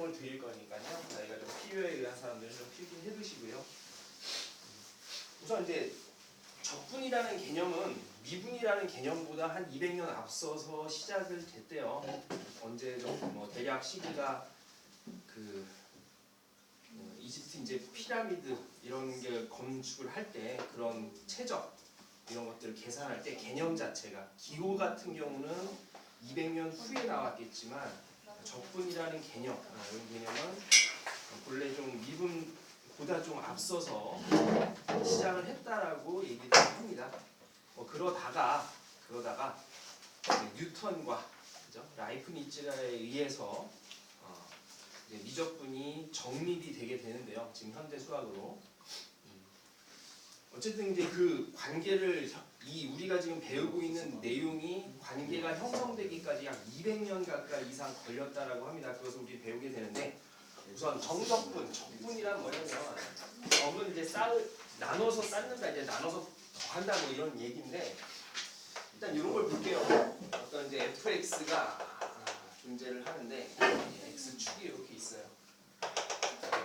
설명을 드릴 거니까요. 저희가 좀 필요에 의한 사람들은 좀 필기해 두시고요. 우선 이제 적분이라는 개념은 미분이라는 개념보다 한 200년 앞서서 시작을 됐대요. 언제 정도 뭐 대략 시기가 그 이집트 이제 피라미드 이런 게 건축을 할 때 그런 최적 이런 것들을 계산할 때 개념 자체가 기호 같은 경우는 200년 후에 나왔겠지만 적분이라는 개념 이런 개념은 본래 좀 미분보다 좀 앞서서 시작을 했다라고 얘기를 합니다. 그러다가 뉴턴과 그죠? 라이프니츠에 의해서 이제 미적분이 정립이 되게 되는데요. 지금 현대 수학으로. 어쨌든 이제 그 관계를 우리가 지금 배우고 있는 내용이 관계가 형성되기까지 약 200년 가까이 이상 걸렸다라고 합니다. 그것을 우리 배우게 되는데 우선 적분이란 뭐냐면 적은 이제 나눠서 쌓는다, 이제 나눠서 더한다 뭐 이런 얘기인데 일단 이런 걸 볼게요. 어떤 이제 fx가 존재를 하는데 x축이 이렇게 있어요.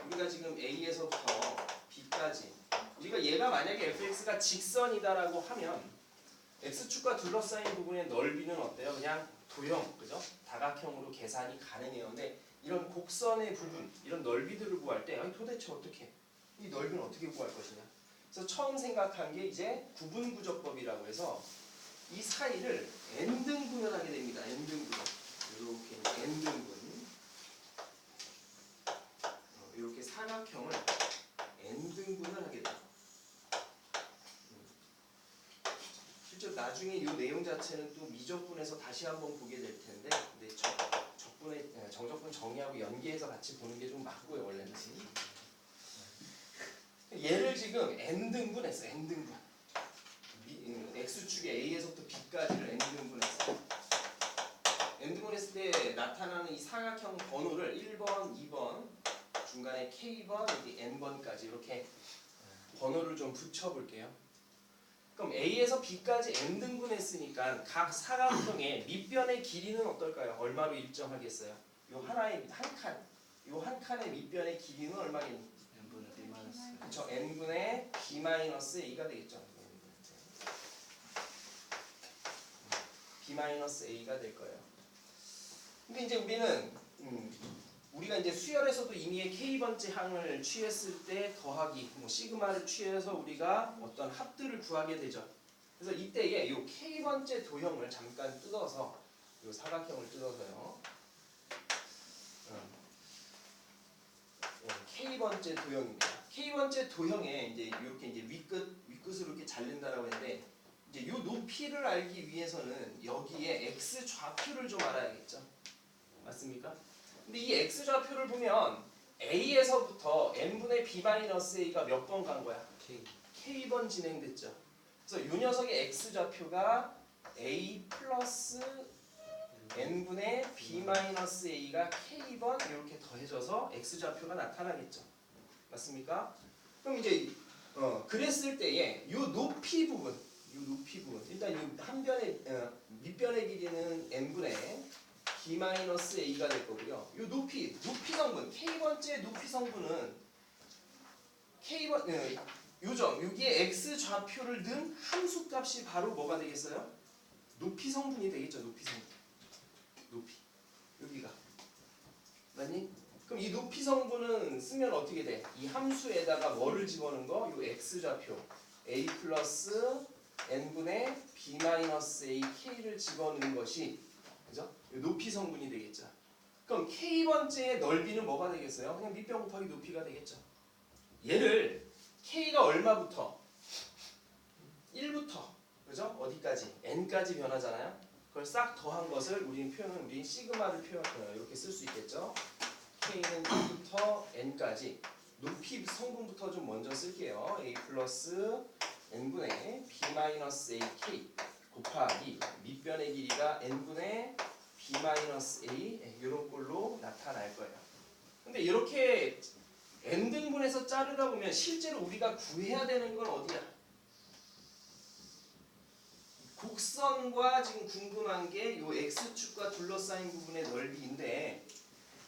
우리가 지금 a에서부터 b까지 우리가 얘가 만약에 fx가 직선이다라고 하면 x축과 둘러싸인 부분의 넓이는 어때요? 그냥 도형, 그죠? 다각형으로 계산이 가능해요. 근데 이런 곡선의 부분, 이런 넓이들을 구할 때 도대체 어떻게 이 넓이는 어떻게 구할 것이냐? 그래서 처음 생각한 게 이제 구분구조법이라고 해서 이 사이를 n등분을 하게 됩니다. n등분. 이렇게 n등분. 이렇게 사각형을 n등분을 하게 돼요. 실제 나중에 이 내용 자체는 또 미적분에서 다시 한번 보게 될 텐데, 근데 정적분 정의하고 연계해서 같이 보는 게 좀 맞고요, 원래는. 얘를 지금 n등분했어, n등분. x축의 a에서부터 b까지를 n등분했어. n등분했을 때 나타나는 이 사각형 번호를 1번, 2번, 중간에 k번, 여기 n번까지 이렇게 번호를 좀 붙여볼게요. 그럼 a에서 b까지 n등분했으니까 각 사각형의 밑변의 길이는 어떨까요? 얼마로 일정하겠어요? 요 한 칸의 밑변의 길이는 얼마겠니? n분의 b 마이너스. 그렇죠. n분의 b 마이너스 a가 되겠죠. b 마이너스 a가 될 거예요. 근데 이제 우리가 이제 수열에서도 이미 k번째 항을 취했을 때 더하기 시그마를 취해서 우리가 어떤 합들을 구하게 되죠. 그래서 이때에 이 k번째 도형을 잠깐 뜯어서 이 사각형을 뜯어서요. k번째 도형입니다. k번째 도형에 이제 이렇게 이제 윗끝으로 이렇게 자른다라고 했는데 이제 이 높이를 알기 위해서는 여기에 x 좌표를 좀 알아야겠죠. 맞습니까? 근데 이 x 좌표를 보면 a에서부터 n분의 b-a가 몇 번 간 거야? k번 진행됐죠. 그래서 이 녀석의 x 좌표가 a 플러스 n분의 b-a가 k번 이렇게 더해져서 x 좌표가 나타나겠죠. 맞습니까? 그럼 이제 그랬을 때에 이 높이 부분 일단 이 한 변의 밑변의 길이는 n분의 b-a가 될 거고요. 이 높이 성분 k번째 높이 성분은 여기에 x 좌표를 넣은 함수 값이 바로 뭐가 되겠어요? 높이 성분이 되겠죠. 높이 성분. 높이 여기가 맞니? 그럼 이 높이 성분은 쓰면 어떻게 돼? 이 함수에다가 뭐를 집어넣은 거? 이 x 좌표 a 플러스 n분의 b-a k를 집어넣은 것이 그죠? 높이 성분이 되겠죠. 그럼 k번째의 넓이는 뭐가 되겠어요? 그냥 밑변 곱하기 높이가 되겠죠. 얘를 k가 얼마부터? 1부터 그죠? 어디까지? n까지 변하잖아요. 그걸 싹 더한 것을 우리 시그마를 이렇게 쓸 수 있겠죠. k는 1부터 n까지 높이 성분부터 좀 먼저 쓸게요. a 플러스 n분의 b-ak 곱하기 밑변의 길이가 n분의 b-a 이런 꼴로 나타날 거예요. 근데 이렇게 n등분해서 자르다 보면 실제로 우리가 구해야 되는 건 어디야? 곡선과 지금 궁금한 게 이 x축과 둘러싸인 부분의 넓이인데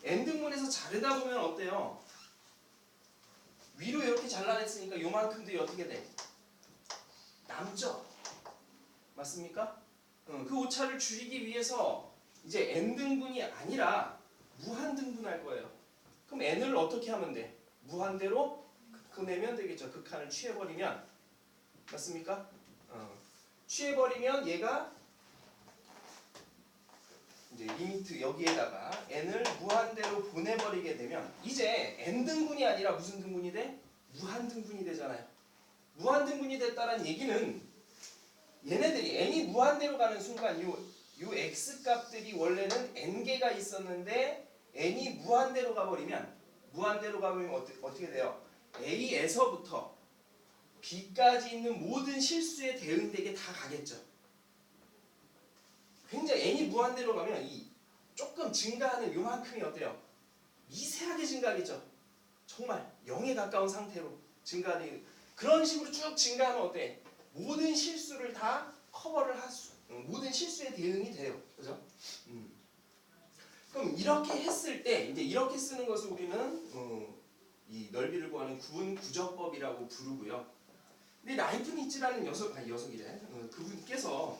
n등분해서 자르다 보면 어때요? 위로 이렇게 잘라냈으니까 요만큼들이 어떻게 돼? 남죠? 맞습니까? 그 오차를 줄이기 위해서 이제 n등분이 아니라 무한등분할 거예요. 그럼 n을 어떻게 하면 돼? 무한대로 극내면 되겠죠. 극한을 취해버리면. 맞습니까? 취해버리면 얘가 이제 리미트 여기에다가 n을 무한대로 보내버리게 되면 이제 n등분이 아니라 무슨 등분이 돼? 무한등분이 되잖아요. 무한등분이 됐다는 얘기는 얘네들이 n이 무한대로 가는 순간 요 x 값들이 원래는 n개가 있었는데 n이 무한대로 가버리면 어떻게 돼요? a에서부터 b까지 있는 모든 실수에 대응되게 다 가겠죠. 굉장히 n이 무한대로 가면 이 조금 증가하는 요만큼이 어때요? 미세하게 증가하겠죠. 정말 0에 가까운 상태로 증가하는 그런 식으로 쭉 증가하면 어때? 모든 실수를 다 커버를 모든 실수에 대응이 돼요. 그죠? 그럼 이렇게 했을 때 이제 이렇게 쓰는 것을 우리는 이 넓이를 구하는 구분 구조법이라고 부르고요. 근데 라이프니츠라는 녀석이래. 그분께서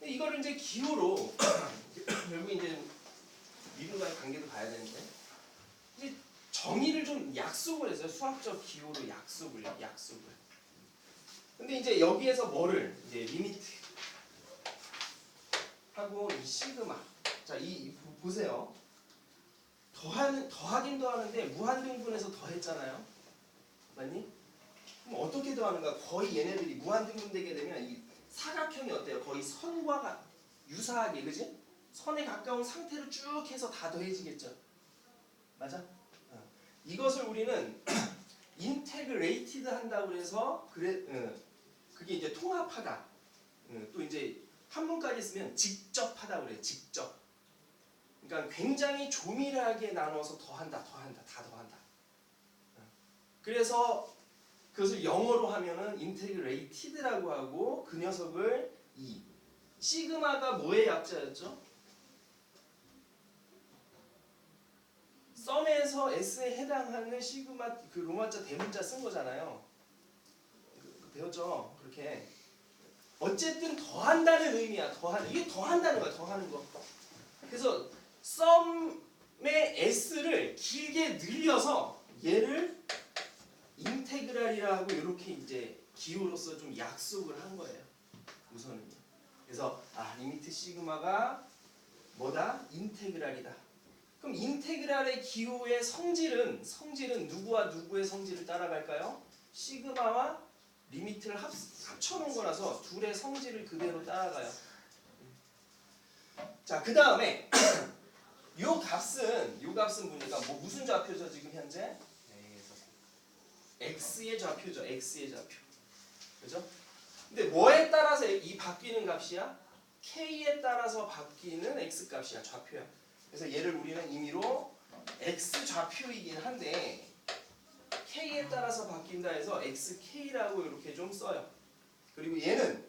이거를 이제 기호로 결국 이제 미분과의 관계도 봐야 되는데 이제 정의를 좀 약속을 했어요. 수학적 기호로 약속을. 근데 이제 여기에서 뭐를 이제 리미트 하고 이 시그마. 자, 보세요. 더하긴 더하는데 무한등분해서 더했잖아요. 맞니? 그럼 어떻게 더하는가? 거의 얘네들이 무한등분되게 되면 이 사각형이 어때요? 거의 선과 유사하게, 그지? 선에 가까운 상태로 쭉 해서 다 더해지겠죠. 맞아? 이것을 우리는 인테그레이티드 한다고 해서 그게 이제 통합하다. 또 이제 한문까지 쓰면 직접하다 그래. 직접. 그러니까 굉장히 조밀하게 나눠서 더한다. 다 더한다. 그래서 그것을 영어로 하면은 인테그레이티드라고 하고 그 녀석을 시그마가 뭐의 약자였죠? 썸에서 S에 해당하는 시그마 그 로마자 대문자 쓴 거잖아요. 배웠죠? 그렇게. 어쨌든 더한다는 의미야. 이게 더한다는 거야. 더하는 거. 그래서 썸의 S를 길게 늘려서 얘를 인테그랄이라 하고 이렇게 이제 기호로서 좀 약속을 한 거예요. 우선은요. 그래서 리미트 시그마가 뭐다? 인테그랄이다. 그럼 인테그랄의 기호의 성질은 누구와 누구의 성질을 따라갈까요? 시그마와 리미트를 합쳐놓은 거라서 둘의 성질을 그대로 따라가요. 자, 그 다음에 요 값은 보니까 무슨 좌표죠 지금 현재? x의 좌표죠. x의 좌표. 그죠? 근데 뭐에 따라서 이 바뀌는 값이야? k에 따라서 바뀌는 x 값이야. 좌표야. 그래서 얘를 우리는 임의로 x 좌표이긴 한데 k에 따라서 바뀐다 해서 xk라고 이렇게 좀 써요. 그리고 얘는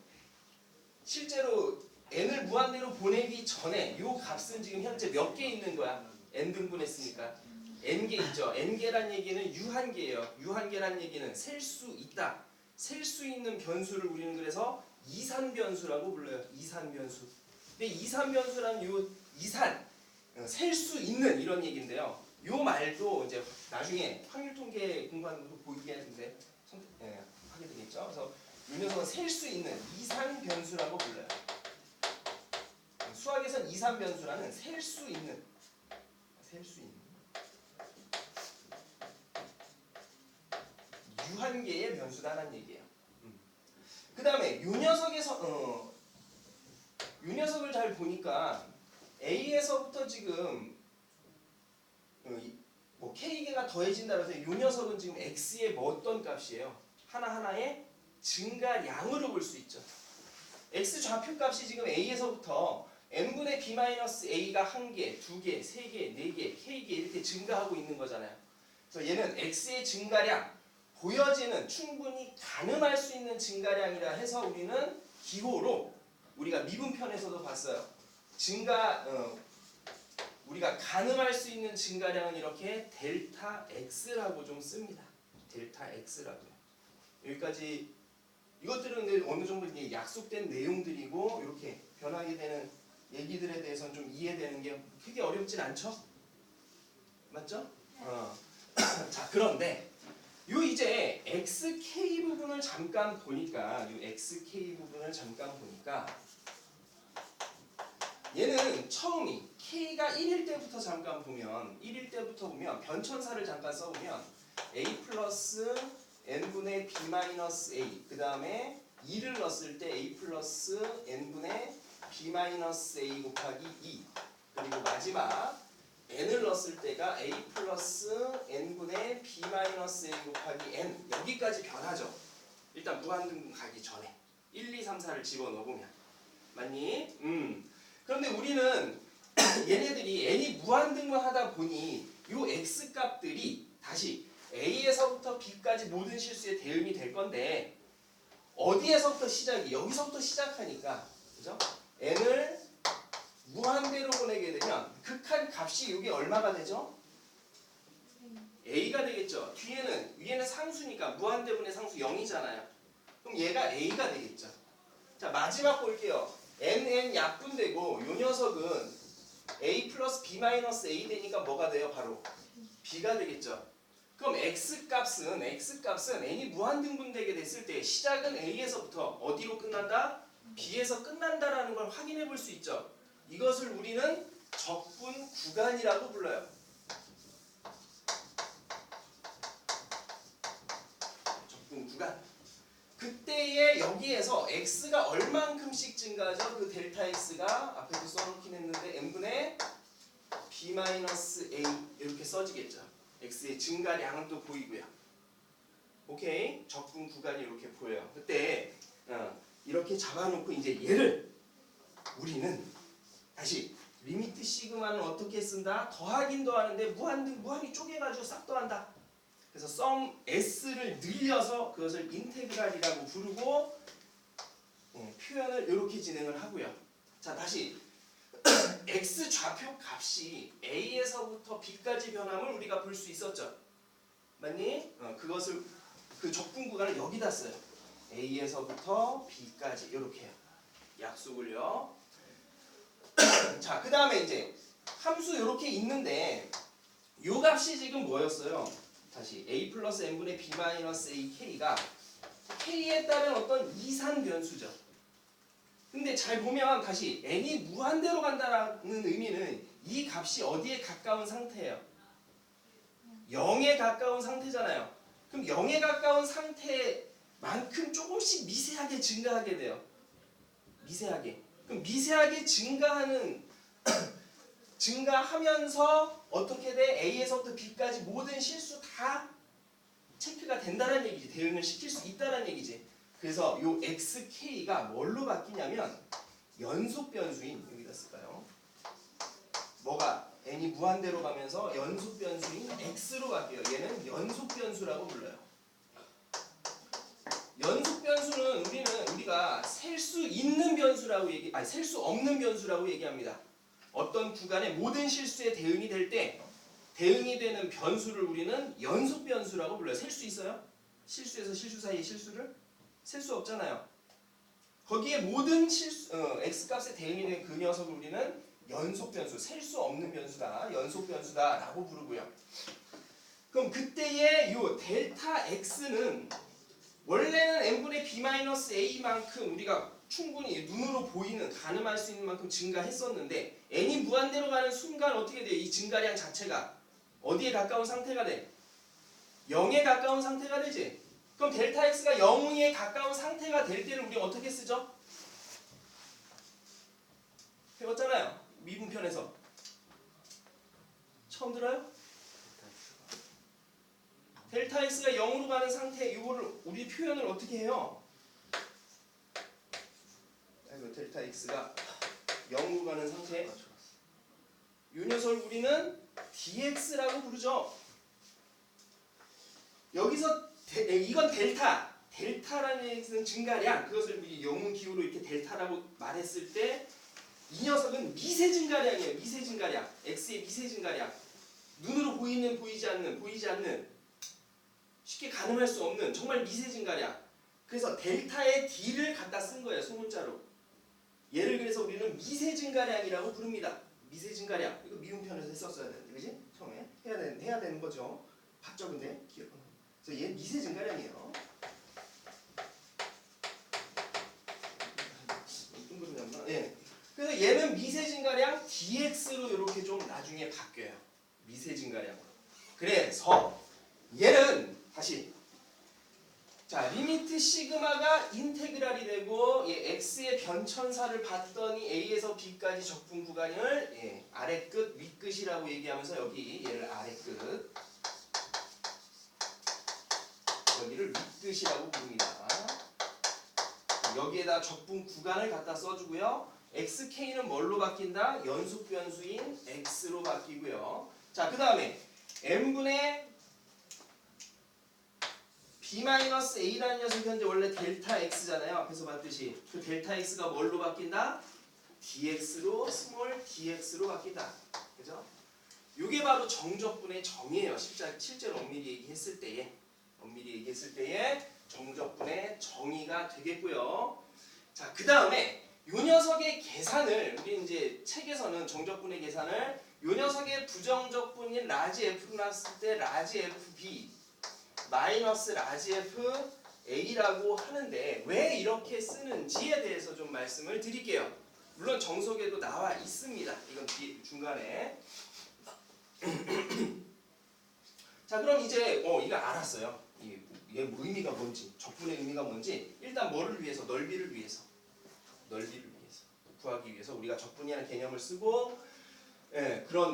실제로 n을 무한대로 보내기 전에 요 값은 지금 현재 몇 개 있는 거야? n 등분했으니까 n개 있죠. n개란 얘기는 유한개예요. 유한개란 얘기는 셀 수 있다. 셀 수 있는 변수를 우리는 그래서 이산변수라고 불러요. 이산변수. 근데 이산변수란 요 이산 셀 수 있는 이런 얘기인데요. 요 말도 이제 나중에 확률통계 공부하는 것도 보이겠는데 하게 되겠죠. 그래서 이 녀석은 셀 수 있는 이산변수라고 불러요. 수학에서는 이산변수라는 셀 수 있는 유한계의 변수다라는 얘기예요. 그 다음에 요 녀석을 잘 보니까 A에서부터 지금 K개가 더해진다 그래서 요 녀석은 지금 X의 어떤 값이에요? 하나하나의 증가량으로 볼 수 있죠. X 좌표 값이 지금 A에서부터 n분의 b-a가 1개, 2개, 3개, 4개, k개 이렇게 증가하고 있는 거잖아요. 그래서 얘는 x의 증가량, 보여지는 충분히 가늠할 수 있는 증가량이라 해서 우리는 기호로 우리가 미분편에서도 봤어요. 우리가 우리가 가늠할 수 있는 증가량은 이렇게 델타 X라고 좀 씁니다. 델타 X라고요. 여기까지 이것들은 어느 정도 이게 약속된 내용들이고 이렇게 변하게 되는 얘기들에 대해서는 좀 이해되는 게 크게 어렵진 않죠? 맞죠? 자, 그런데 요 이제 XK 부분을 잠깐 보니까 얘는 처음이 K가 1일 때부터 잠깐 보면 1일 때부터 보면 변천사를 잠깐 써보면 A 플러스 n분의 b 마이너스 a 그 다음에 2를 넣었을 때 a 플러스 n분의 b 마이너스 a 곱하기 2 그리고 마지막 n을 넣었을 때가 a 플러스 n분의 b 마이너스 a 곱하기 n 여기까지 변하죠. 일단 무한등분 가기 전에 1, 2, 3, 4를 집어넣어보면 맞니? 그런데 우리는 얘네들이 n이 무한등분하다 보니 요 x값들이 다시 A에서부터 B까지 모든 실수에 대응이 될 건데 어디에서부터 시작이? 여기서부터 시작하니까 그죠? n을 무한대로 보내게 되면 극한 값이 이게 얼마가 되죠? A가 되겠죠. 위에는 상수니까 무한대분의 상수 0이잖아요. 그럼 얘가 A가 되겠죠. 자, 마지막 볼게요. nn 약분되고 요 녀석은 A 플러스 B 마이너스 A 되니까 뭐가 돼요? 바로 B가 되겠죠. 그럼 x값은 n이 무한등분되게 됐을 때 시작은 a에서부터 어디로 끝난다? b에서 끝난다라는 걸 확인해 볼 수 있죠. 이것을 우리는 적분 구간이라고 불러요. 적분 구간. 그때에 여기에서 x가 얼만큼씩 증가하죠? 그 델타 x가 앞에도 써놓긴 했는데 n분의 b-a 이렇게 써지겠죠. x의 증가량은 또 보이고요. 오케이? 적분 구간이 이렇게 보여요. 그때 이렇게 잡아놓고 이제 얘를 우리는 다시 리미트 시그마는 어떻게 쓴다? 더하긴 더하는데 무한이 쪼개가지고 싹 더한다. 그래서 썸 s를 늘려서 그것을 인테그랄이라고 부르고 표현을 이렇게 진행을 하고요. 자, 다시 x 좌표 값이 a에서부터 b까지 변함을 우리가 볼 수 있었죠. 맞니? 그것을 그 적분 구간을 여기다 써요. a에서부터 b까지 이렇게요. 약속을요. 자, 그 다음에 이제 함수 이렇게 있는데 요 값이 지금 뭐였어요? 다시 a 플러스 n분의 b 마이너스 a k가 k에 따른 어떤 이산 변수죠. 근데 잘 보면 다시 n이 무한대로 간다는 의미는 이 값이 어디에 가까운 상태예요? 0에 가까운 상태잖아요. 그럼 0에 가까운 상태만큼 조금씩 미세하게 증가하게 돼요. 미세하게. 그럼 미세하게 증가하면서 어떻게 돼? A에서부터 B까지 모든 실수 다 체크가 된다는 얘기지. 대응을 시킬 수 있다는 얘기지. 그래서 요 xk가 뭘로 바뀌냐면 연속 변수인 여기다 쓸까요? 뭐가 n이 무한대로 가면서 연속 변수인 x로 바뀌어요. 얘는 연속 변수라고 불러요. 연속 변수는 우리가 셀 수 있는 변수라고 셀 수 없는 변수라고 얘기합니다. 어떤 구간의 모든 실수에 대응이 될 때 대응이 되는 변수를 우리는 연속 변수라고 불러요. 셀 수 있어요? 실수에서 실수 사이의 실수를? 셀 수 없잖아요. 거기에 모든 x값에 대응이 된 그 녀석을 우리는 연속 변수, 셀 수 없는 변수다, 연속 변수다라고 부르고요. 그럼 그때의 요 델타 x는 원래는 n분의 b-a만큼 우리가 충분히 눈으로 보이는 가늠할 수 있는 만큼 증가했었는데 n이 무한대로 가는 순간 어떻게 돼요? 이 증가량 자체가 어디에 가까운 상태가 돼? 0에 가까운 상태가 되지? 그럼 델타 x가 0에 가까운 상태가 될 때는 우리 어떻게 쓰죠? 배웠잖아요. 미분편에서. 처음 들어요? 델타 x가 0으로 가는 상태 이거를 우리 표현을 어떻게 해요? 델타 x가 0으로 가는 상태 이 녀석을 우리는 dx라고 부르죠. 여기서 이건 데ल्타라는 얘기는 증가량 그것을 우리 영문 기호로 이렇게 델타라고 말했을 때 이 녀석은 미세 증가량이에요. 미세 증가량. x의 미세 증가량. 눈으로 보이는 보이지 않는 쉽게 가늠할 수 없는 정말 미세 증가량. 그래서 델타의 d를 갖다 쓴 거예요. 소문자로. 얘를 그래서 우리는 미세 증가량이라고 부릅니다. 미세 증가량. 이거 미음편에서 했었어야 되는데, 그지? 처음에 해야 되는 거죠. 봤죠, 근데? 그래서 얘 미세 증가량이에요. 예. 그래서 얘는 미세 증가량 dx로 이렇게 좀 나중에 바뀌어요. 미세 증가량으로. 그래서 얘는 다시 자 리미트 시그마가 인테그랄이 되고 x의 변천사를 봤더니 a에서 b까지 적분 구간을 아래 끝, 위 끝이라고 얘기하면서 여기 얘를 아래 끝, 여기를 위 끝이라고 부릅니다. 여기에다 적분 구간을 갖다 써주고요. xk는 뭘로 바뀐다? 연속 변수인 x로 바뀌고요. 자, 그 다음에 n분의 b-a라는 녀석이 현재 원래 델타 x잖아요. 앞에서 봤듯이 그 델타 x가 뭘로 바뀐다? dx로 스몰 dx로 바뀐다. 그죠? 이게 바로 정적분의 정이에요. 실제로 엄밀히 얘기했을 때에 정적분의 정의가 되겠고요. 자, 그 다음에 요 녀석의 계산을 우리 이제 책에서는 정적분의 계산을 요 녀석의 부정적분인 라지 f로 놨을 때 라지 fb 마이너스 라지 fa라고 하는데 왜 이렇게 쓰는지에 대해서 좀 말씀을 드릴게요. 물론 정석에도 나와 있습니다. 이건 중간에. 자, 그럼 이제 이거 알았어요. 얘 의미가 뭔지, 적분의 의미가 뭔지 일단 뭐를 위해서? 넓이를 위해서 구하기 위해서 우리가 적분이라는 개념을 쓰고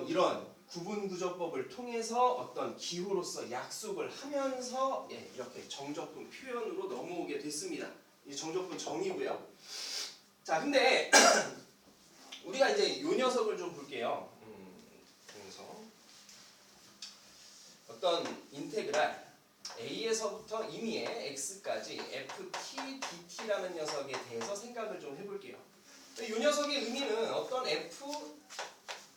이런 구분구조법을 통해서 어떤 기호로서 약속을 하면서 이렇게 정적분 표현으로 넘어오게 됐습니다. 이 정적분 정의고요. 자, 근데 우리가 이제 요 녀석을 좀 볼게요. 그래서 어떤 인테그랄 a에서부터 임의의 x까지 ft dt라는 녀석에 대해서 생각을 좀 해볼게요. 이 녀석의 의미는 어떤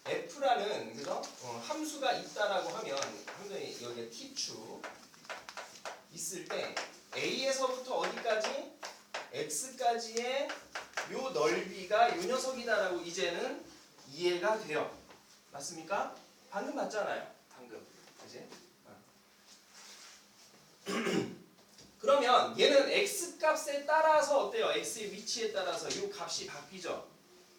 f라는 그죠? 함수가 있다라고 하면 여기에 t축 있을 때 a에서부터 어디까지 x까지의 요 넓이가 요 녀석이다라고 이제는 이해가 돼요. 맞습니까? 방금 봤잖아요. 그지? 그러면 얘는 x 값에 따라서 어때요? x의 위치에 따라서 이 값이 바뀌죠.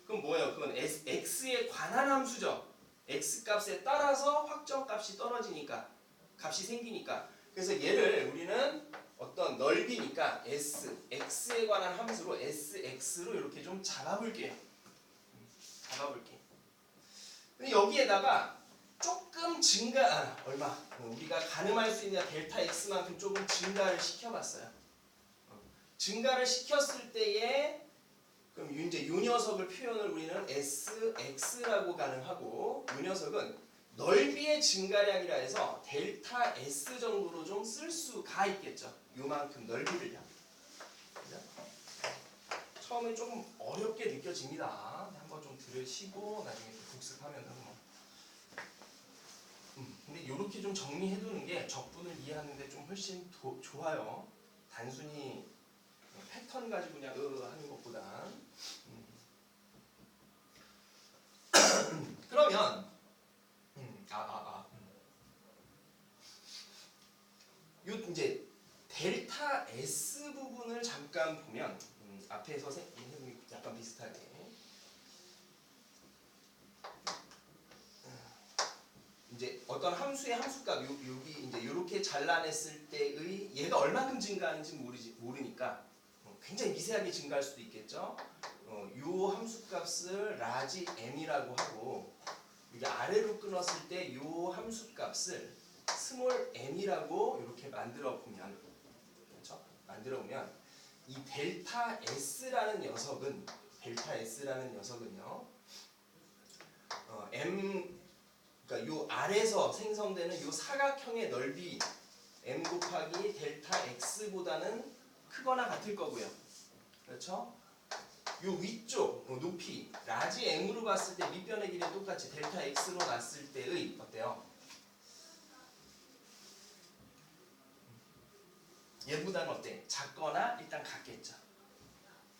그럼 뭐예요? 그건 x에 관한 함수죠. x 값에 따라서 확정 값이 떨어지니까 값이 생기니까. 그래서 얘를 우리는 어떤 넓이니까 x에 관한 함수로 sx로 이렇게 좀 잡아볼게요. 근데 여기에다가 조금 얼마? 우리가 가늠할 수 있는 델타 x만큼 조금 증가를 시켜봤어요. 증가를 시켰을 때에 그럼 이제 요 녀석을 표현을 우리는 sx라고 가능하고 요 녀석은 넓이의 증가량이라 해서 델타 s 정도로 좀 쓸 수가 있겠죠. 요만큼 넓이를요. 처음에 조금 어렵게 느껴집니다. 한번 좀 들으시고 나중에 복습하면 뭐. 근데 이렇게 좀 정리해두는 게 적분을 이해하는데 좀 훨씬 좋아요. 단순히 패턴 가지고 그냥 하는 것보다. 그러면 요 이제 델타 S 부분을 잠깐 보면 앞에서 해보니 약간 비슷하게 이제 어떤 함수의 함수값 여기 이제 이렇게 잘라냈을 때의 얘가 얼마큼 증가하는지 모르니까 굉장히 미세하게 증가할 수도 있겠죠. 요 함수값을 라지 m이라고 하고 여기 아래로 끊었을 때 요 함수값을 스몰 m이라고 이렇게 만들어 보면 그렇죠? 이 델타 s라는 녀석은요 그러니까 요 아래에서 생성되는 요 사각형의 넓이 m 곱하기 델타 x보다는 크거나 같을 거고요. 그렇죠? 요 위쪽 높이 라지 m으로 봤을 때 밑변의 길이 똑같이 델타 x로 났을 때의 어때요? 얘보다는 어때? 작거나 일단 같겠죠.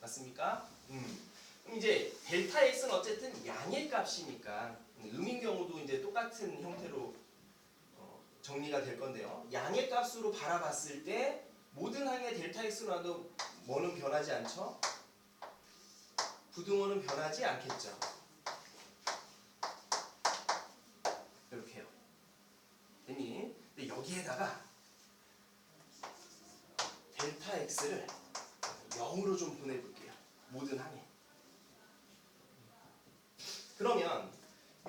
맞습니까? 그럼 이제 델타 x는 어쨌든 양의 값이니까 음인 경우도 이제 똑같은 형태로 정리가 될 건데요. 양의 값으로 바라봤을 때 모든 항의 델타 x로 나도 뭐는 변하지 않죠? 부등호는 변하지 않겠죠. 이렇게요. 됐니? 근데 여기에다가 델타 x를 0으로 좀 보내볼게요. 모든 항에. 그러면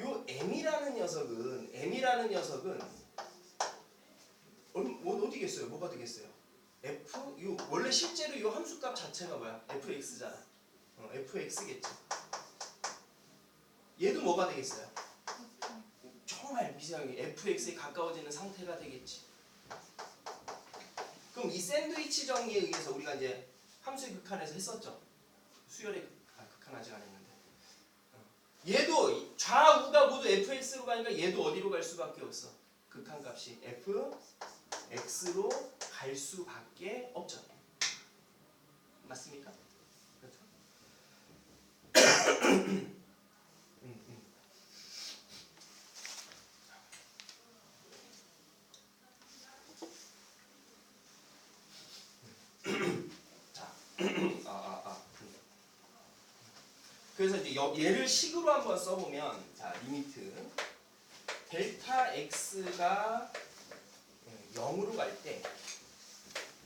요 m이라는 녀석은 어디겠어요? 뭐가 되겠어요? f 요 원래 실제로 요 함수값 자체가 뭐야? fx잖아. fx겠죠. 얘도 뭐가 되겠어요? 정말 미세하게 fx에 가까워지는 상태가 되겠지. 그럼 이 샌드위치 정리에 의해서 우리가 이제 함수의 극한에서 했었죠. 수열의 극한 아직 안 했는데. 얘도 좌우가 모두 fx로 가니까 얘도 어디로 갈 수밖에 없어. 극한값이 fx로 갈 수밖에 없죠. 맞습니까? 그렇죠? 자, 그래서 이제 얘를 식으로 한번 써보면, 자, 리미트 델타 x가 0으로 갈 때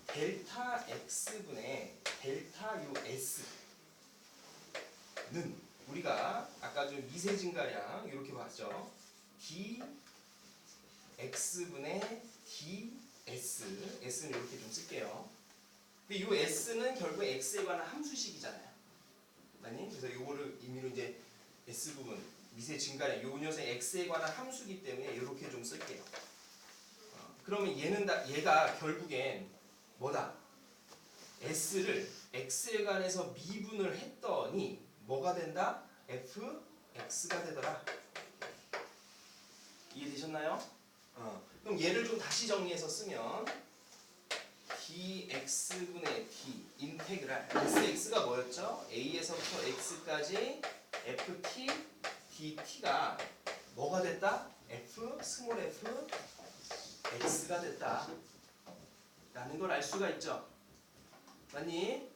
델타 x분의 델타 요 s는 우리가 아까 좀 미세 증가량 이렇게 봤죠. d x분의 ds s는 이렇게 좀 쓸게요. 근데 이 s는 결국 x에 관한 함수식이잖아요. 맞니? 그래서 요거를 임의로 이제 s 부분 미세 증가량 요 녀석의 x에 관한 함수기 때문에 이렇게 좀 쓸게요. 그러면 얘가 결국엔 뭐다? s를 x에 관해서 미분을 했더니 뭐가 된다? fx가 되더라. 이해되셨나요? 그럼 얘를 좀 다시 정리해서 쓰면 dx분의 d 인테그랄 sx가 뭐였죠? a에서부터 x까지 ft dt가 뭐가 됐다? 스몰 f x가 됐다 라는 걸 알 수가 있죠. 맞니?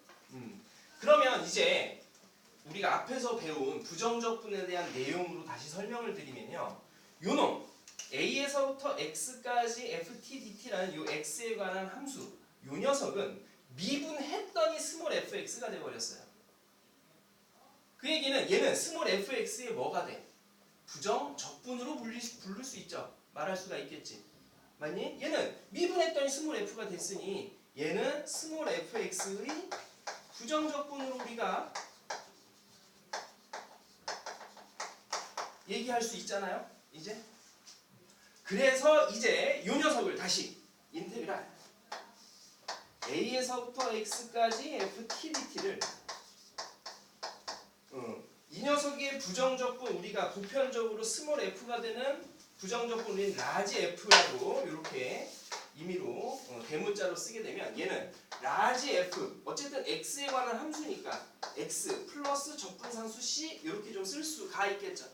그러면 이제 우리가 앞에서 배운 부정적분에 대한 내용으로 다시 설명을 드리면요. 요놈 a에서부터 x까지 ft dt라는 요 x에 관한 함수 요 녀석은 미분했더니 스몰 fx가 돼버렸어요. 그 얘기는 얘는 스몰 fx의 뭐가 돼? 부정적분으로 부를 수 있죠. 말할 수가 있겠지. 맞니? 얘는 미분했더니 스몰 f가 됐으니 얘는 스몰 fx의 부정적분으로 우리가 얘기할 수 있잖아요. 이제 그래서 이제 이 녀석을 다시 인테그랄 a에서부터 x까지 ft dt를 이 녀석의 부정적분 우리가 보편적으로 스몰 f가 되는 부정적분인 라지 f라고 이렇게 임의로 대문자로 쓰게 되면 얘는 라지 f 어쨌든 x에 관한 함수니까 x 플러스 적분상수 c 이렇게 좀 쓸 수가 있겠죠.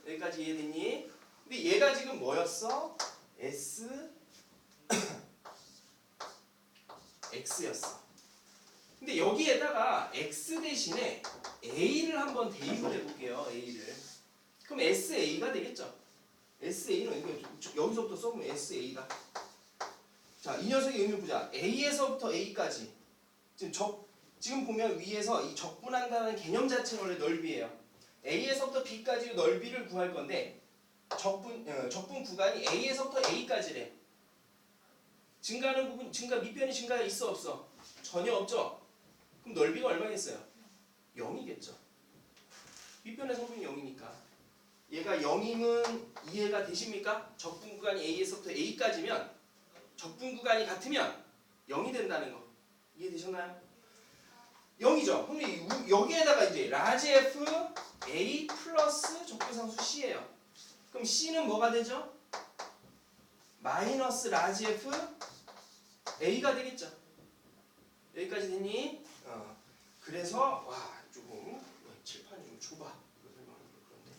여기까지 이해됐니? 근데 얘가 지금 뭐였어? s x였어. 근데 여기에다가 x 대신에 a를 한번 대입을 해볼게요. a를. 그럼 sa가 되겠죠. sa는 여기서부터 써보면 sa가. 자, 이 녀석의 의미 보자. a에서부터 a까지. 지금 보면 위에서 이 적분한다는 개념 자체는 원래 넓이에요. a에서부터 b까지 넓이를 구할 건데 적분 구간이 a에서부터 a까지래. 증가하는 부분, 밑변이 증가가 있어 없어? 전혀 없죠. 그럼 넓이가 얼마겠어요? 0이겠죠. 밑변의 성분이 0이니까. 얘가 0이면 이해가 되십니까? 적분 구간이 a에서부터 a까지면 적분 구간이 같으면 0이 된다는 거. 이해되셨나요? 0이죠. 그럼 여기에다가 이제 라지 F A 플러스 적분상수 C예요. 그럼 C는 뭐가 되죠? 마이너스 라지 F A가 되겠죠. 여기까지 되니? 그래서 와 조금 칠판이 좀 좁아. 그런데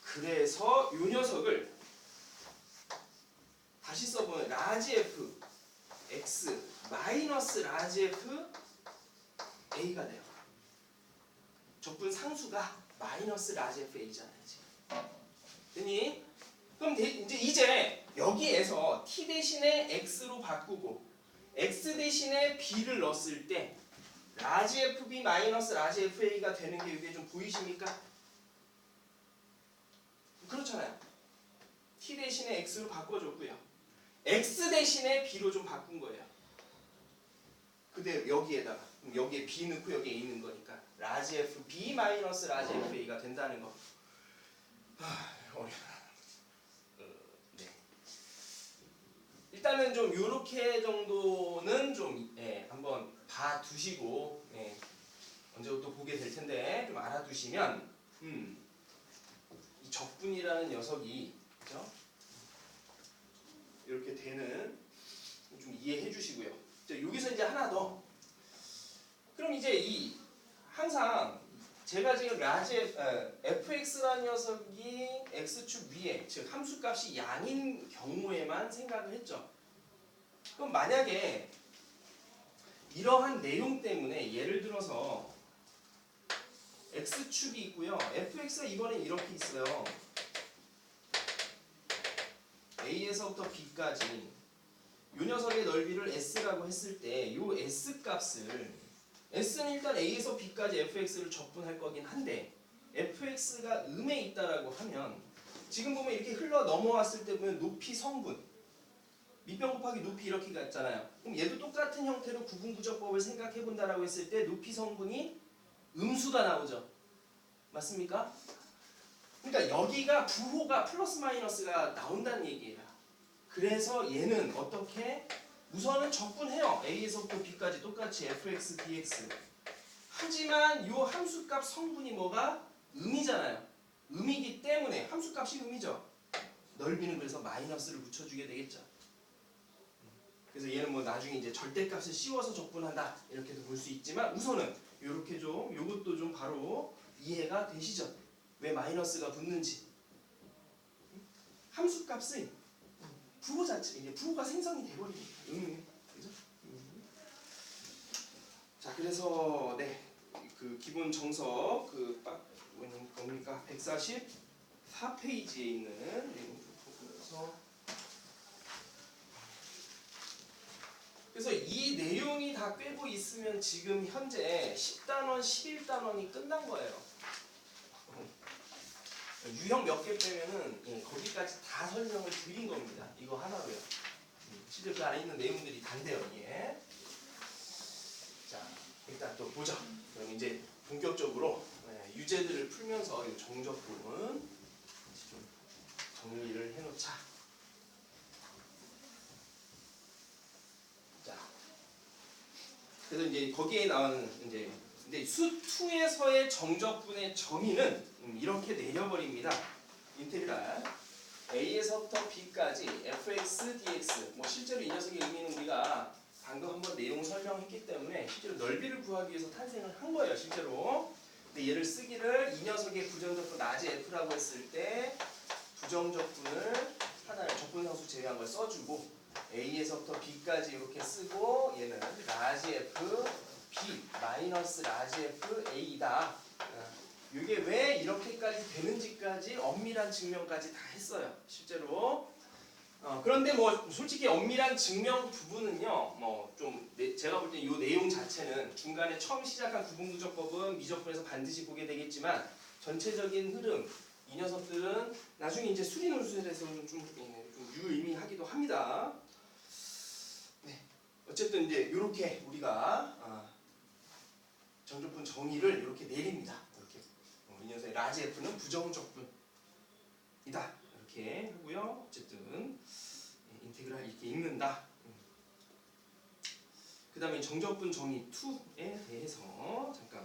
그래서 이 녀석을 다시 써보면 라지 F X 마이너스 라지 F A가 돼요. 적분 상수가 마이너스 라지 F A잖아요. 되니? 그럼 이제 여기에서 t 대신에 x로 바꾸고 x 대신에 b를 넣었을 때 라지 fb 마이너스 라지 fa가 되는 게 이게 좀 보이십니까? 그렇잖아요. t 대신에 x로 바꿔줬고요. x 대신에 b로 좀 바꾼 거예요. 근데 여기에다가 여기에 b 넣고 여기에 a 넣은 거니까 라지 fb 마이너스 라지 fa가 된다는 거. 어려워. 일단은 좀 요렇게 정도는 좀 한번 봐두시고 언제 또 보게 될 텐데 좀 알아두시면 이 적분이라는 녀석이 그죠? 이렇게 되는 좀 이해해 주시고요. 여기서 이제 하나 더. 그럼 이제 이 항상 제가 지금 라지 fx라는 녀석이 x축 위에 즉 함수값이 양인 경우에만 생각을 했죠. 그럼 만약에 이러한 내용 때문에 예를 들어서 x축이 있고요. fx가 이번에 이렇게 있어요. a에서부터 b까지 이 녀석의 넓이를 s라고 했을 때 이 s 값을 s는 일단 a에서 b까지 fx를 적분할 거긴 한데 fx가 음에 있다라고 하면 지금 보면 이렇게 흘러 넘어왔을 때 보면 높이 성분 밑변 곱하기 높이 이렇게 갔잖아요. 그럼 얘도 똑같은 형태로 구분구조법을 생각해 본다라고 했을 때 높이 성분이 음수가 나오죠. 맞습니까? 그러니까 여기가 부호가 플러스 마이너스가 나온다는 얘기예요. 그래서 얘는 어떻게 우선은 적분해요. a에서부터 b까지 똑같이 fx, dx. 하지만 이 함수값 성분이 뭐가? 음이잖아요. 음이기 때문에 함수값이 음이죠. 넓이는 그래서 마이너스를 붙여주게 되겠죠. 그래서 얘는 뭐 나중에 이제 절대값을 씌워서 적분한다 이렇게도 볼 수 있지만 우선은 이렇게 좀 요것도 좀 바로 이해가 되시죠? 왜 마이너스가 붙는지. 함수값은 부호 자체 이제 부호가 생성이 돼버리니까. 그죠? 자 그래서 그 기본 정석 뭡니까 144페이지에 있는 내용 좀 보면서. 그래서 이 내용이 다 꿰고 있으면 지금 현재 10단원, 11단원이 끝난 거예요. 유형 몇 개 빼면은 거기까지 다 설명을 드린 겁니다. 이거 하나로요. 실제 그 안에 있는 내용들이 단데요. 자, 일단 또 보자. 그럼 이제 본격적으로 유제들을 풀면서 이 정적 부분 좀 정리를 해놓자. 그래서 이제 거기에 나오는 이제 근데 수 2에서의 정적분의 정의는 이렇게 내려버립니다. 인테그랄 a에서부터 b까지 fx, dx. 뭐 실제로 이 녀석의 의미는 우리가 방금 한번 내용 설명했기 때문에 실제로 넓이를 구하기 위해서 탄생을 한 거예요. 실제로. 근데 얘를 쓰기를 이 녀석의 부정적분 라지 f라고 했을 때 부정적분을 하나를 적분상수 제외한 걸 써주고. a에서부터 b까지 이렇게 쓰고 얘는 라지 f b 마이너스 라지 f a다. 이게 왜 이렇게까지 되는지까지 엄밀한 증명까지 다 했어요. 실제로. 그런데 뭐 솔직히 엄밀한 증명 부분은요. 뭐 좀 제가 볼 때 이 내용 자체는 중간에 처음 시작한 구분구조법은 미적분에서 반드시 보게 되겠지만 전체적인 흐름 이 녀석들은 나중에 이제 수리논술에서는 좀 유의미하기도 합니다. 어쨌든 이제 이렇게 우리가 정적분 정의를 이렇게 내립니다. 이렇게 이 녀석의 라지 f는 부정적분이다 이렇게 하고요. 어쨌든 인테그랄 이렇게 읽는다. 그 다음에 정적분 정의 2에 대해서 잠깐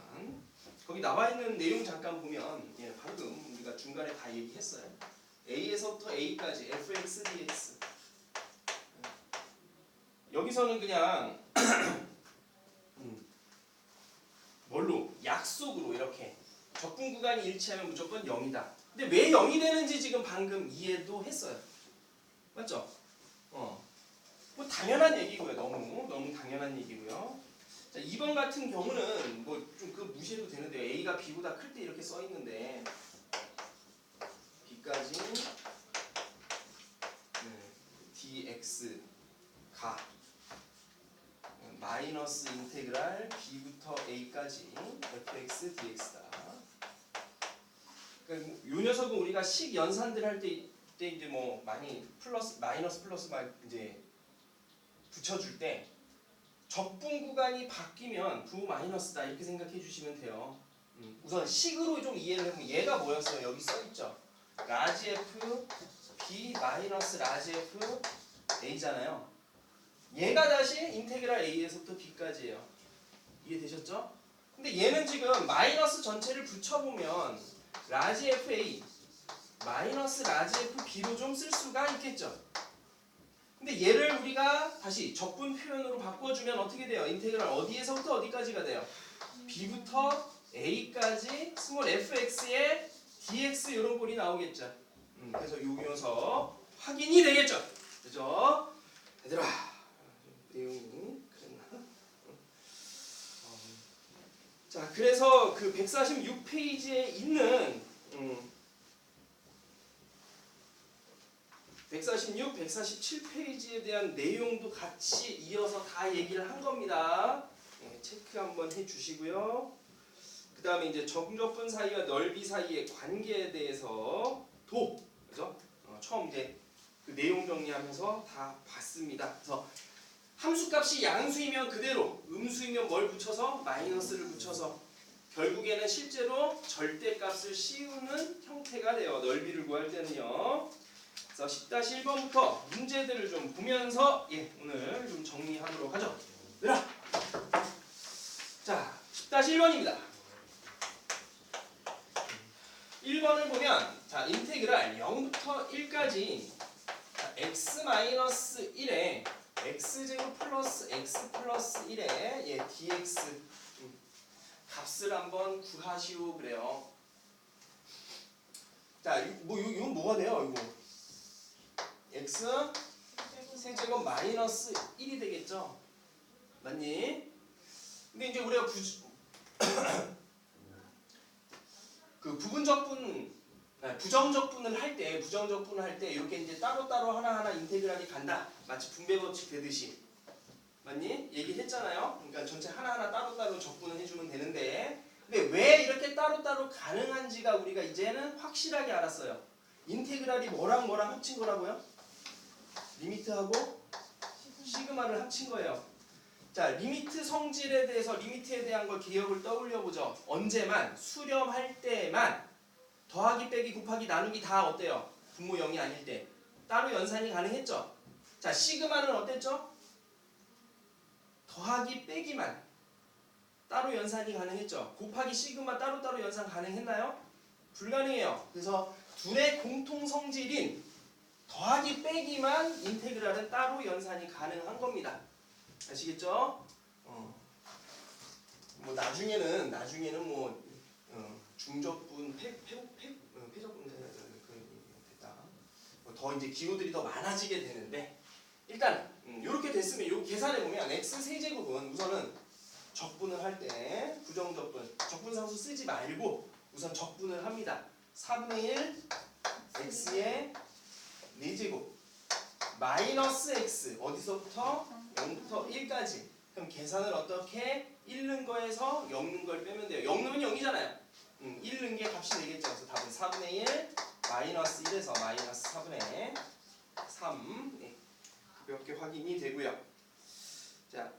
거기 나와 있는 내용 잠깐 보면 예, 방금 우리가 중간에 다 얘기했어요. A에서부터 A까지 fx dx 여기서는 그냥 뭘로? 약속으로 이렇게 적분 구간이 일치하면 무조건 0이다. 근데 왜 0이 되는지 지금 방금 이해도 했어요. 맞죠? 뭐 당연한 얘기고요. 너무 당연한 얘기고요. 자, 2번 같은 경우는 뭐 좀 그 무시해도 되는데 A가 B보다 클 때 이렇게 써 있는데 B까지 dx가 마이너스 인테그랄 B부터 A까지 fx dx다. 그러니까 요 녀석은 우리가 식 연산들 할 때 이제 뭐 많이 플러스 마이너스 플러스 막 이제 붙여줄 때 적분 구간이 바뀌면 부 마이너스다 이렇게 생각해 주시면 돼요. 우선 식으로 좀 이해를 해보면 얘가 뭐였어요? 여기 써 있죠. 라지 f b 마이너스 라지 f a잖아요. 얘가 다시 인테그랄 a에서부터 b까지예요. 이해되셨죠? 근데 얘는 지금 마이너스 전체를 붙여보면 라지 fa 마이너스 라지 f b로 좀 쓸 수가 있겠죠. 근데 얘를 우리가 다시 적분 표현으로 바꿔주면 어떻게 돼요? 인테그랄 어디에서부터 어디까지가 돼요? b부터 a까지 스몰 fx의 dx 이런 꼴이 나오겠죠. 그래서 요 녀석 확인이 되겠죠. 그죠? 얘들아 내용이 그랬나? 자 그래서 그 146페이지에 있는 146, 147페이지에 대한 내용도 같이 이어서 다 얘기를 한 겁니다. 체크 한번 해주시고요. 그 다음에 이제 정적분 사이와 넓이 사이의 관계에 대해서 그죠? 처음 이제 그 내용 정리하면서 다 봤습니다. 그래서 함수값이 양수이면 그대로, 음수이면 뭘 붙여서 마이너스를 붙여서 결국에는 실제로 절대값을 씌우는 형태가 돼요. 넓이를 구할 때는요. 그래서 10-1번부터 문제들을 좀 보면서 오늘 좀 정리하도록 하죠. 얘들아! 자, 10-1번입니다. 1번을 보면 자, 인테그랄 0부터 1까지 x-1에 x제곱 플러스 x 플러스 1에 dx 값을 한번 구하시오 그래요. 자, 이건 뭐가 돼요? 이거 x 세제곱 마이너스 1이 되겠죠? 맞니? 근데 이제 우리가 그 부정적분을 할 때 이렇게 이제 따로따로 하나하나 인테그랄이 간다. 마치 분배 법칙 되듯이. 맞니? 얘기했잖아요. 그러니까 전체 하나하나 따로따로 적분을 해주면 되는데 근데 왜 이렇게 따로따로 가능한지가 우리가 이제는 확실하게 알았어요. 인테그랄이 뭐랑 합친 거라고요? 리미트하고 시그마를 합친 거예요. 자, 리미트 성질에 대해서 리미트에 대한 걸 기억을 떠올려보죠. 언제만? 수렴할 때만 더하기 빼기 곱하기 나누기 다 어때요? 분모 0이 아닐 때 따로 연산이 가능했죠. 자, 시그마는 어땠죠? 더하기 빼기만 따로 연산이 가능했죠. 곱하기 시그마 따로따로 연산 가능했나요? 불가능해요. 그래서 둘의 공통 성질인 더하기 빼기만 인테그랄은 따로 연산이 가능한 겁니다. 아시겠죠? 뭐 나중에는 뭐 중적분, 폐적분 됐다. 더 이제 기호들이 더 많아지게 되는데 일단 이렇게 됐으면 요 계산해 보면 x 세제곱은 우선은 적분을 할 때 부정적분, 적분상수 쓰지 말고 우선 적분을 합니다. 4분의 1 x의 4제곱 마이너스 x 어디서부터? 0부터 1까지. 그럼 계산을 어떻게? 1 넣은 거에서 0 넣은 걸 빼면 돼요. 0 넣으면 0이잖아요. 1 넣은 게 값이 되겠죠. 그래서 답은 4분의 1 마이너스 1에서 마이너스 4분의 3 가볍게 확인이 되고요. 자,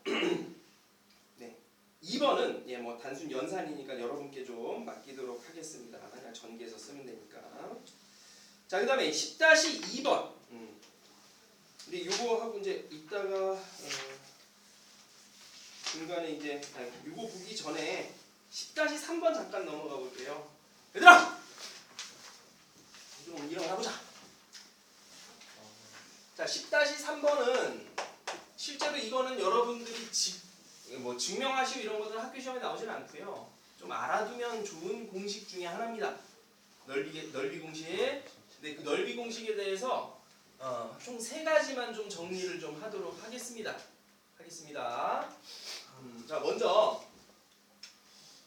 네 2번은 뭐 단순 연산이니까 여러분께 좀 맡기도록 하겠습니다. 그냥 전개해서 쓰면 되니까. 자, 그 다음에 10-2번. 근데 이거 하고 이제 이따가 중간에 이제 이거 보기 전에 10-3번 잠깐 넘어가 볼게요. 얘들아! 좀 일어나보자. 자, 10-3번은 실제로 이거는 여러분들이 증명하시고 이런 것들은 학교 시험에 나오지는 않고요. 좀 알아두면 좋은 공식 중에 하나입니다. 넓이 공식. 근데 그 넓이 공식에 대해서 총 3가지만 좀 정리를 좀 하도록 하겠습니다. 자, 먼저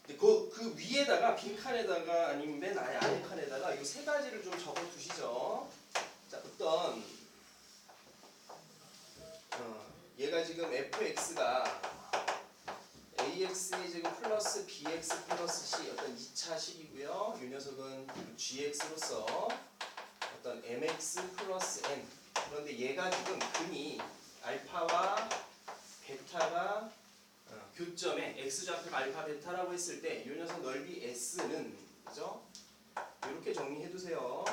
그 위에다가 빈 칸에다가 아니면 맨 아래 칸에다가 이 3가지를 좀 적어 두시죠. 자, 어떤 얘가 지금 fx가 ax의 제곱 플러스 bx 플러스 c 어떤 2차 식이고요. 이 녀석은 gx로서 어떤 mx 플러스 n. 그런데 얘가 지금 근이 알파와 베타가 교점에 x좌표가 알파 베타라고 했을 때 이 녀석 넓이 s는 그죠? 이렇게 정리해 두세요.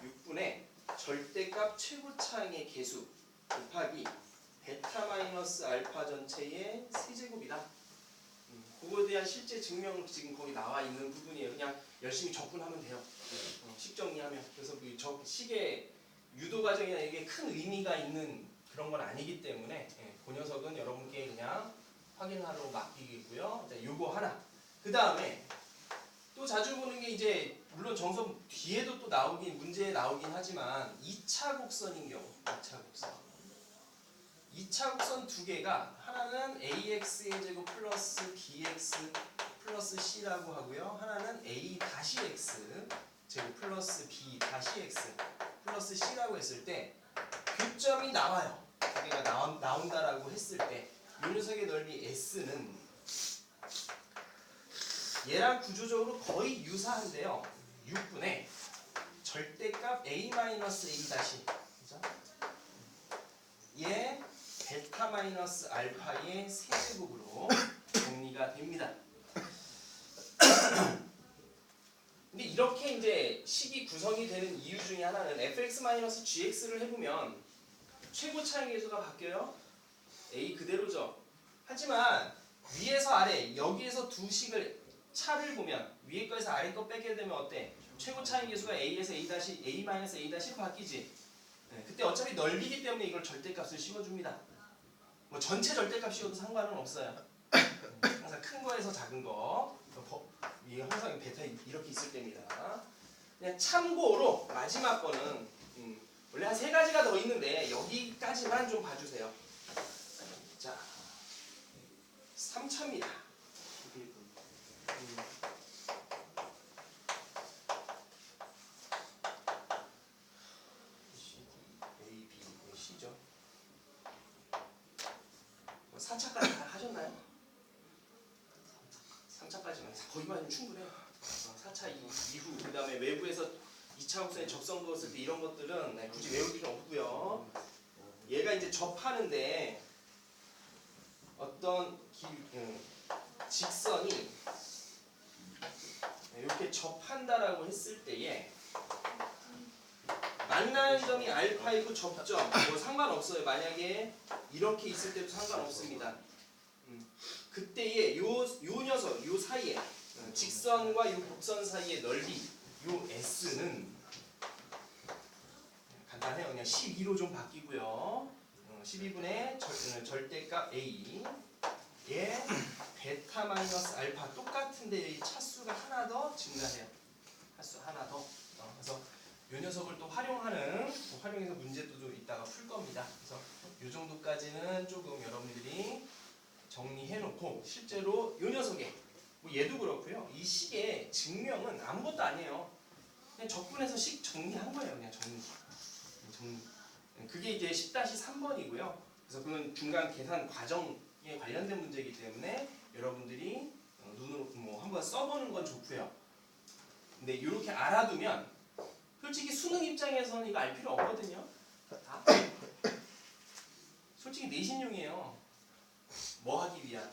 6분의 절대값 최고차항의 개수 곱하기 베타 마이너스 알파 전체의 세제곱이다. 그거에 대한 실제 증명 지금 거기 나와 있는 부분이에요. 그냥 열심히 적분하면 돼요. 식 정리하면. 그래서 그 식의 유도 과정이나 이게 큰 의미가 있는 그런 건 아니기 때문에 그 녀석은 여러분께 그냥 확인하러 맡기겠고요. 자, 요거 하나. 그 다음에 또 자주 보는 게 이제 물론 정석 뒤에도 또 문제에 나오긴 하지만 2차 곡선인 경우. 2차 곡선 2개가 하나는 ax의 제곱 플러스 bx 플러스 c라고 하고요. 하나는 a 다시 x 제곱 플러스 b 다시 x 플러스 c라고 했을 때 교점이 나와요. 2개가 나온다라고 했을 때 이 녀석의 넓이 s는 얘랑 구조적으로 거의 유사한데요. 6분의 절대값 a-a 다시 그죠? 얘 베타 마이너스 알파의 세제곱으로 정리가 됩니다. 근데 이렇게 이제 식이 구성이 되는 이유 중에 하나는 fx-gx를 해보면 최고 차항 계수가 바뀌어요. a 그대로죠. 하지만 위에서 아래 여기에서 두 식을 차를 보면 위에 거에서 아래 거 빼게 되면 어때? 최고 차항 계수가 a에서 a-a-로 바뀌지. 그때 어차피 넓이기 때문에 이걸 절대값을 씌워줍니다. 뭐 전체 절대값 씌워도 상관은 없어요. 항상 큰 거에서 작은 거. 이게 항상 베타 이렇게 있을 때입니다. 그냥 참고로 마지막 거는 원래 한 3가지가 더 있는데 여기까지만 좀 봐주세요. 자, 3차입니다. A, B, C죠. 4차까지 다 하셨나요? 3차까지만 거기만 하면 충분해요. 4차 이후 그 다음에 외부에서 2차 곡선에 접선 그었을 때 이런 것들은 굳이 외울 필요 없고요. 얘가 이제 접하는데 어떤 직선이 이렇게 접한다라고 했을 때에 만나는 점이 알파이고 접점 뭐 상관없어요. 만약에 이렇게 있을 때도 상관없습니다. 그때에 요 녀석 요 사이에 직선과 요 곡선 사이의 넓이 요 s는 간단해요. 그냥 12로 좀 바뀌고요. 12분의 절대값 a 예 베타 마이너스 알파 똑같은데 이 차수가 하나 더 증가해요. 차수 하나 더. 그래서 이 녀석을 또 활용해서 문제도 좀 이따가 풀 겁니다. 그래서 이 정도까지는 조금 여러분들이 정리해놓고 실제로 이 녀석에 뭐 얘도 그렇고요. 이 식의 증명은 아무것도 아니에요. 그냥 적분해서 식 정리한 거예요. 그냥 정리. 그게 이제 10-3번이고요. 그래서 그건 중간 계산 과정에 관련된 문제이기 때문에 여러분들이 눈으로 뭐 한번 써보는 건 좋고요. 근데 이렇게 알아두면 솔직히 수능 입장에서는 이거 알 필요 없거든요. 다. 솔직히 내신용이에요. 뭐 하기 위한?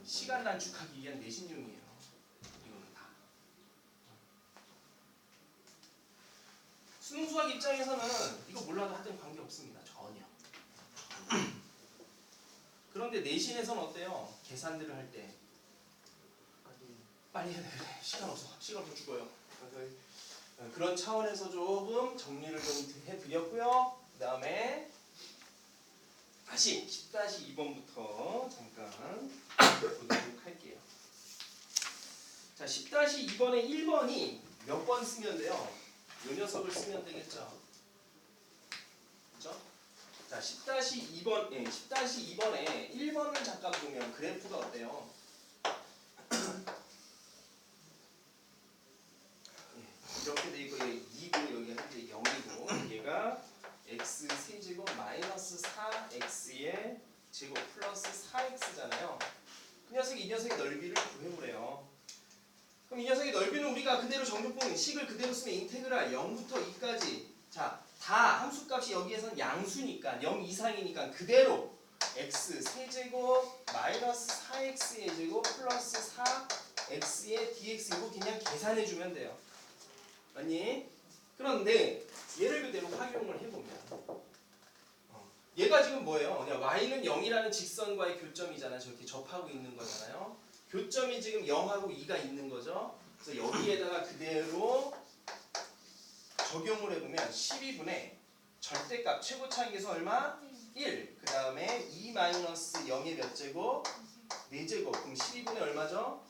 시간 단축하기 위한 내신용이에요. 이거는 다. 수능 수학 입장에서는 이거 몰라도 하든 관계 없습니다. 전혀. 그런데 그런데 내신에서는 어때요? 계산들을 할 때 빨리 해야 돼. 그래. 시간 없어 죽어요. 그런 차원에서 조금 정리를 좀 해드렸고요. 그 다음에 다시 10-2번부터 잠깐 보도록 할게요. 자, 10-2번의 1번이 몇 번 쓰면 돼요? 이 녀석을 쓰면 되겠죠. 그렇죠? 자, 10-2번, 10-2번에 1번을 잠깐 보면 그래프가 어때요? 이렇게 돼 있고 얘 2고 여기 현재 0이고 얘가 x 세제곱 마이너스 4x의 제곱 플러스 4x잖아요. 이 녀석의 넓이를 구해보래요. 그럼 이 녀석의 넓이는 우리가 그대로 정적분 식을 그대로 쓰면 인테그랄 0부터 2까지 자, 다 함수값이 여기에선 양수니까 0 이상이니까 그대로 x 세제곱 마이너스 4x의 제곱 플러스 4x의 dx 이거 그냥 계산해주면 돼요. 맞니? 그런데 얘를 그대로 활용을 해보면 얘가 지금 뭐예요? y는 0이라는 직선과의 교점이잖아요. 저렇게 접하고 있는 거잖아요. 교점이 지금 0하고 2가 있는 거죠. 그래서 여기에다가 그대로 적용을 해보면 12분의 절대값 최고차항계수 얼마? 1. 그 다음에 2 마이너스 0의 몇 제곱? 4제곱. 그럼 12분의 얼마죠?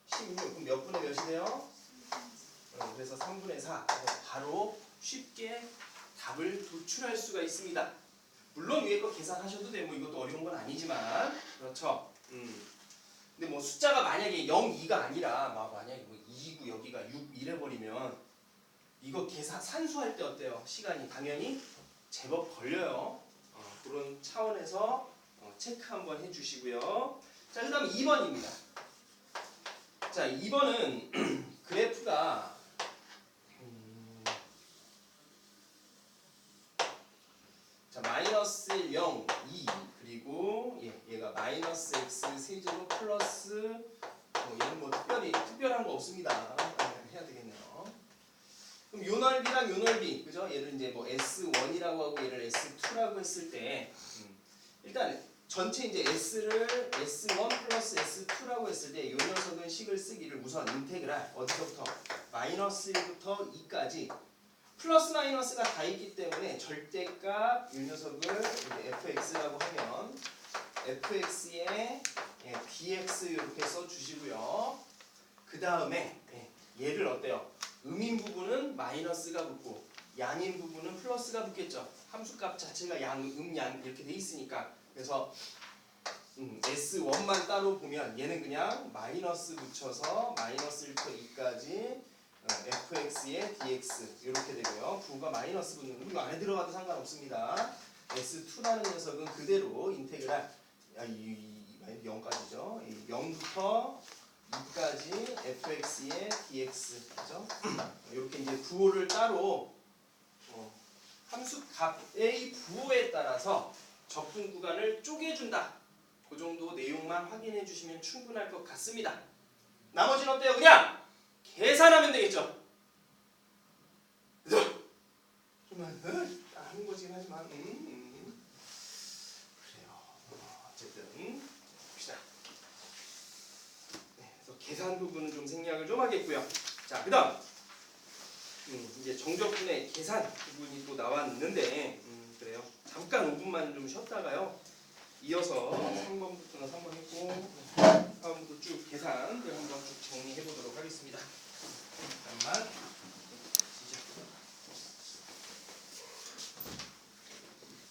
16. 그럼 몇 분의 몇이 돼요? 그래서 3분의 4. 바로 쉽게 답을 도출할 수가 있습니다. 물론 위에 거 계산하셔도 되고 이것도 어려운 건 아니지만 그렇죠. 근데 뭐 숫자가 만약에 0, 2가 아니라 만약에 뭐 2고 여기가 6 이래버리면 이거 계산 산수할 때 어때요? 시간이 당연히 제법 걸려요. 그런 차원에서 체크 한번 해주시고요. 자, 그 다음 2번입니다. 자, 2번은 그래프가 자, 마이너스 0, 2 그리고 얘가 마이너스 x 세제곱 플러스 얘는 뭐 특별한 거 없습니다. 해야 되겠네요. 그럼 요 넓이랑 요 넓이 그죠? 얘를 이제 뭐 S1이라고 하고 얘를 S2라고 했을 때 일단 전체 이제 S를 S1 플러스 S2라고 했을 때 요 녀석은 식을 쓰기를 우선 인테그랄 어디서부터 마이너스 1부터 2까지 플러스 마이너스가 다 있기 때문에 절대값 이 녀석을 이제 fx라고 하면 fx에 dx 이렇게 써주시고요. 그 다음에 얘를 어때요? 음인 부분은 마이너스가 붙고 양인 부분은 플러스가 붙겠죠. 함수값 자체가 양, 양 이렇게 돼 있으니까 그래서 S1만 따로 보면 얘는 그냥 마이너스 붙여서 마이너스 1부터 2까지 fx의 dx 이렇게 되고요. 부가 마이너스 붙는 거 이거 안에 들어가도 상관없습니다. S2라는 녀석은 그대로 인테그랄 0까지죠. 0부터 2까지 fx의 dx 그죠? 이렇게 이제 부호를 따로 함수 값의 부호에 따라서 적분 구간을 쪼개준다. 그 정도 내용만 확인해 주시면 충분할 것 같습니다. 나머지는 어때요? 그냥 계산하면 되겠죠. 그죠? 좀 하는 거긴 하지만 그래요. 어쨌든 봅시다. 그래서 계산 부분은 좀 생략을 좀 하겠고요. 자, 그다음 이제 정적분의 계산 부분이 또 나왔는데 그래요. 잠깐 5분만 좀 쉬었다가요. 이어서 3번부터는 3번 했고 다음부터 쭉 계산을 한번 쭉 정리해 보도록 하겠습니다. 잠깐만.